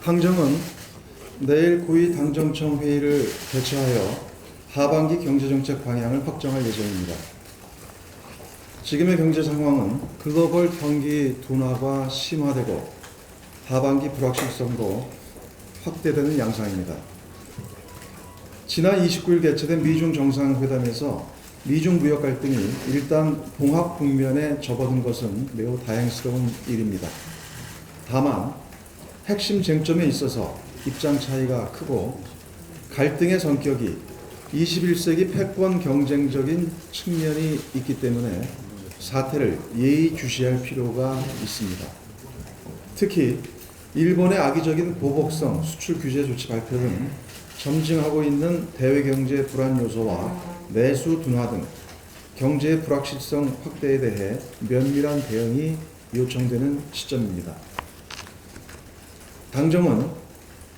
당정은 내일 고위 당정청 회의를 개최하여 하반기 경제정책 방향을 확정할 예정입니다. 지금의 경제 상황은 글로벌 경기 둔화가 심화되고 하반기 불확실성도 확대되는 양상입니다. 지난 29일 개최된 미중 정상회담에서 미중 무역 갈등이 일단 봉합 국면에 접어든 것은 매우 다행스러운 일입니다. 다만 핵심 쟁점에 있어서 입장 차이가 크고 갈등의 성격이 21세기 패권 경쟁적인 측면이 있기 때문에 사태를 예의주시할 필요가 있습니다. 특히 일본의 악의적인 보복성 수출 규제 조치 발표는 점증하고 있는 대외 경제 불안 요소와 내수 둔화 등 경제의 불확실성 확대에 대해 면밀한 대응이 요청되는 시점입니다. 당정은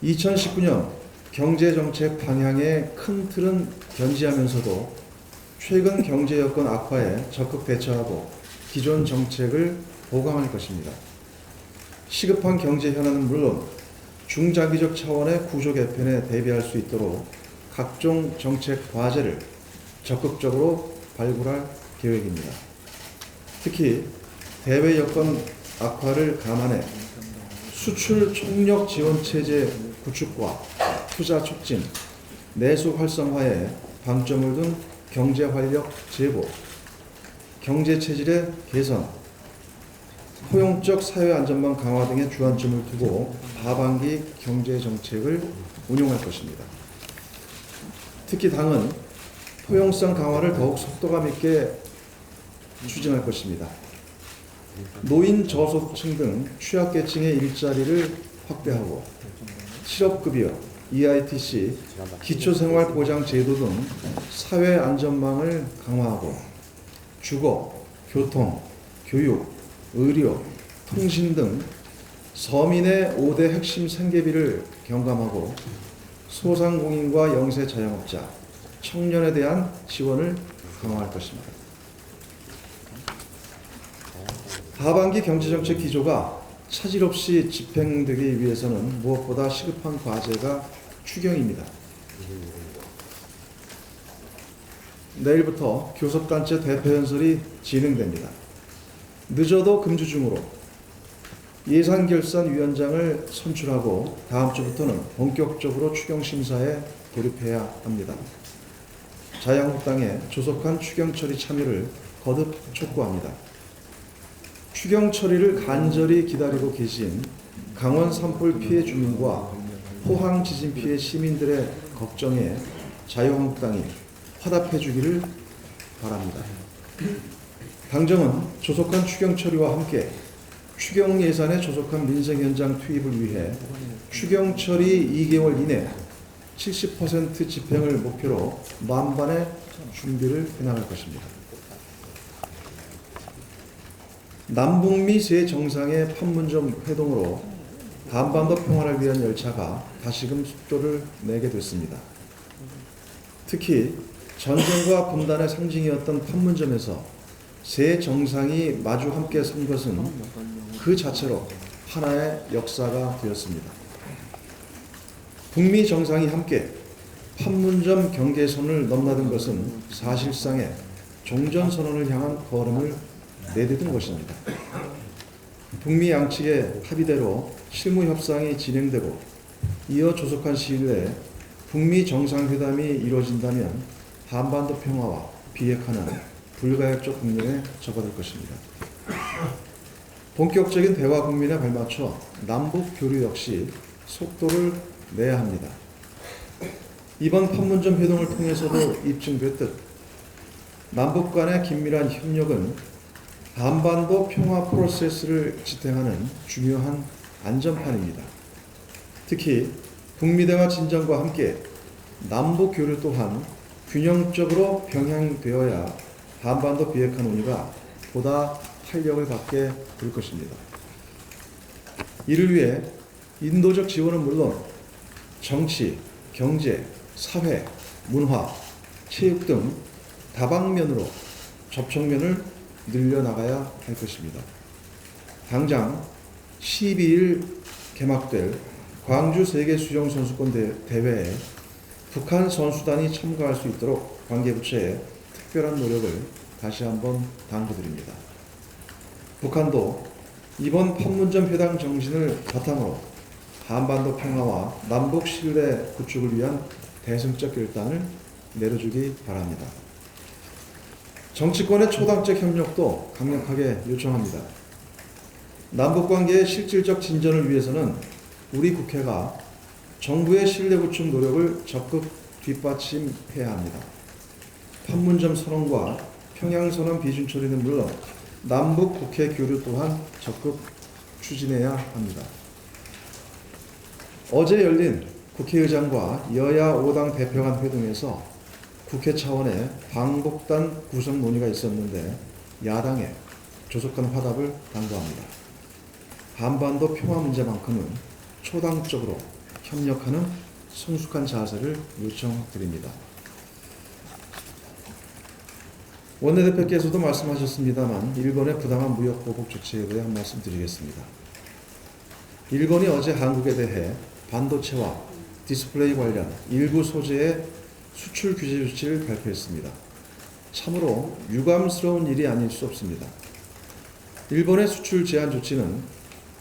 2019년 경제정책 방향의 큰 틀은 견지하면서도 최근 경제 여건 악화에 적극 대처하고 기존 정책을 보강할 것입니다. 시급한 경제 현안은 물론 중장기적 차원의 구조 개편에 대비할 수 있도록 각종 정책 과제를 적극적으로 발굴할 계획입니다. 특히 대외 여건 악화를 감안해 수출 총력 지원 체제 구축과 투자 촉진, 내수 활성화에 방점을 둔 경제 활력 제고, 경제 체질의 개선, 포용적 사회 안전망 강화 등의 주안점을 두고 하반기 경제 정책을 운용할 것입니다. 특히 당은 포용성 강화를 더욱 속도감 있게 추진할 것입니다. 노인 저소득층 등 취약계층의 일자리를 확대하고 실업급여, EITC, 기초생활보장제도 등 사회 안전망을 강화하고 주거, 교통, 교육, 의료, 통신 등 서민의 5대 핵심 생계비를 경감하고 소상공인과 영세 자영업자, 청년에 대한 지원을 강화할 것입니다. 하반기 경제정책 기조가 차질 없이 집행되기 위해서는 무엇보다 시급한 과제가 추경입니다. 내일부터 교섭단체 대표연설이 진행됩니다. 늦어도 금주 중으로 예산결산위원장을 선출하고 다음 주부터는 본격적으로 추경 심사에 돌입해야 합니다. 자유한국당의 조속한 추경 처리 참여를 거듭 촉구합니다. 추경 처리를 간절히 기다리고 계신 강원 산불 피해 주민과 포항 지진 피해 시민들의 걱정에 자유한국당이 화답해 주기를 바랍니다. 당정은 조속한 추경 처리와 함께 추경 예산의 조속한 민생 현장 투입을 위해 추경 처리 2개월 이내 70% 집행을 목표로 만반의 준비를 해나갈 것입니다. 남북미 세 정상의 판문점 회동으로 한반도 평화를 위한 열차가 다시금 속도를 내게 됐습니다. 특히 전쟁과 분단의 상징이었던 판문점에서 세 정상이 마주 함께 선 것은 그 자체로 하나의 역사가 되었습니다. 북미 정상이 함께 판문점 경계선을 넘나든 것은 사실상의 종전선언을 향한 걸음을 내딛은 것입니다. 북미 양측의 합의대로 실무 협상이 진행되고 이어 조속한 시일 내에 북미 정상회담이 이루어진다면 한반도 평화와 비핵화는 불가역적 국면에 접어들 것입니다. 본격적인 대화 국면에 발맞춰 남북 교류 역시 속도를 내야 합니다. 이번 판문점 회동을 통해서도 입증됐듯 남북 간의 긴밀한 협력은 한반도 평화 프로세스를 지탱하는 중요한 안전판입니다. 특히 북미 대화 진전과 함께 남북 교류 또한 균형적으로 병행되어야 한반도 비핵화 논의가 보다 활력을 갖게 될 것입니다. 이를 위해 인도적 지원은 물론 정치, 경제, 사회, 문화, 체육 등 다방면으로 접촉면을 늘려나가야 할 것입니다. 당장 12일 개막될 광주 세계 수영 선수권 대회에 북한 선수단이 참가할 수 있도록 관계부처의 특별한 노력을 다시 한번 당부드립니다. 북한도 이번 판문점 회담 정신을 바탕으로 한반도 평화와 남북 신뢰 구축을 위한 대승적 결단을 내려주기 바랍니다. 정치권의 초당적 협력도 강력하게 요청합니다. 남북관계의 실질적 진전을 위해서는 우리 국회가 정부의 신뢰 구축 노력을 적극 뒷받침해야 합니다. 판문점 선언과 평양선언 비준 처리는 물론 남북 국회 교류 또한 적극 추진해야 합니다. 어제 열린 국회의장과 여야 5당 대표 간 회동에서 국회 차원의 방북단 구성 논의가 있었는데 야당에 조속한 화답을 당부합니다. 한반도 평화 문제만큼은 초당적으로 협력하는 성숙한 자세를 요청드립니다. 원내대표께서도 말씀하셨습니다만 일본의 부당한 무역 보복 조치에 대해 한 말씀 드리겠습니다. 일본이 어제 한국에 대해 반도체와 디스플레이 관련 일부 소재의 수출 규제 조치를 발표했습니다. 참으로 유감스러운 일이 아닐 수 없습니다. 일본의 수출 제한 조치는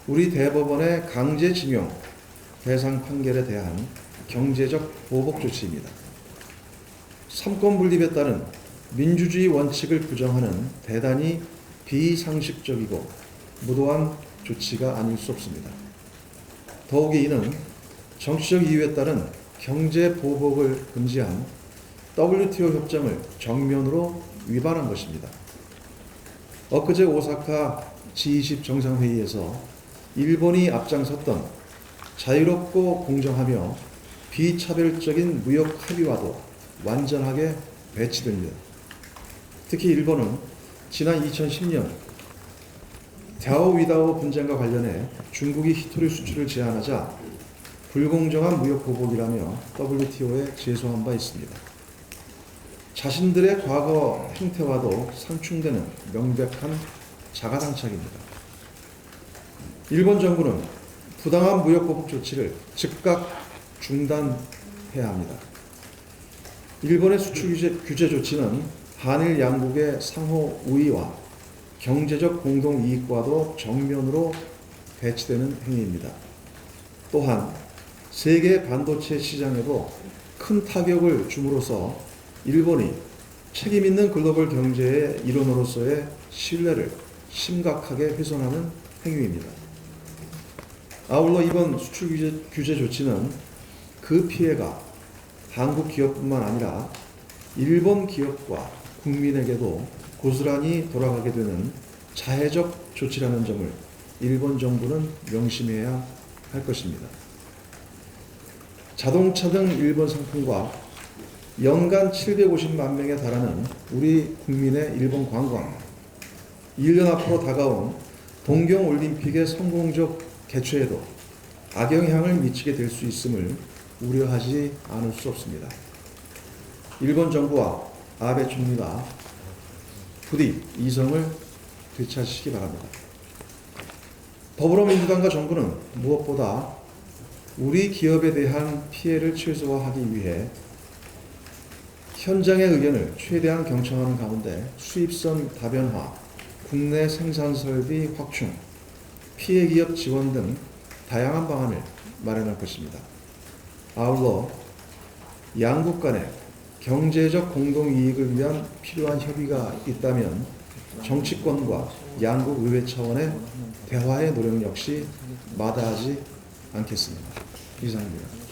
우리 대법원의 강제징용 배상 판결에 대한 경제적 보복 조치입니다. 삼권 분립에 따른 민주주의 원칙을 부정하는 대단히 비상식적이고 무도한 조치가 아닐 수 없습니다. 더욱이 이는 정치적 이유에 따른 경제 보복을 금지한 WTO 협정을 정면으로 위반한 것입니다. 엊그제 오사카 G20 정상회의에서 일본이 앞장섰던 자유롭고 공정하며 비차별적인 무역 합의와도 완전하게 배치됩니다. 특히 일본은 지난 2010년 다오위다오 분쟁과 관련해 중국이 히토리 수출을 제한하자 불공정한 무역 보복이라며 WTO에 제소한 바 있습니다. 자신들의 과거 행태와도 상충되는 명백한 자가당착입니다. 일본 정부는 부당한 무역 보복 조치를 즉각 중단해야 합니다. 일본의 수출 규제 조치는 한일 양국의 상호 우위와 경제적 공동 이익과도 정면으로 배치되는 행위입니다. 또한 세계 반도체 시장에도 큰 타격을 줌으로써 일본이 책임 있는 글로벌 경제의 일원으로서의 신뢰를 심각하게 훼손하는 행위입니다. 아울러 이번 수출 규제 조치는 그 피해가 한국 기업뿐만 아니라 일본 기업과 국민에게도 고스란히 돌아가게 되는 자해적 조치라는 점을 일본 정부는 명심해야 할 것입니다. 자동차 등 일본 상품과 연간 750만 명에 달하는 우리 국민의 일본 관광, 1년 앞으로 다가온 동경올림픽의 성공적 개최에도 악영향을 미치게 될 수 있음을 우려하지 않을 수 없습니다. 일본 정부와 아베 총리가 부디 이성을 되찾으시기 바랍니다. 더불어민주당과 정부는 무엇보다 우리 기업에 대한 피해를 최소화하기 위해 현장의 의견을 최대한 경청하는 가운데 수입선 다변화, 국내 생산 설비 확충, 피해 기업 지원 등 다양한 방안을 마련할 것입니다. 아울러 양국 간의 경제적 공동이익을 위한 필요한 협의가 있다면 정치권과 양국 의회 차원의 대화의 노력 역시 마다하지 않겠습니다. 이상입니다.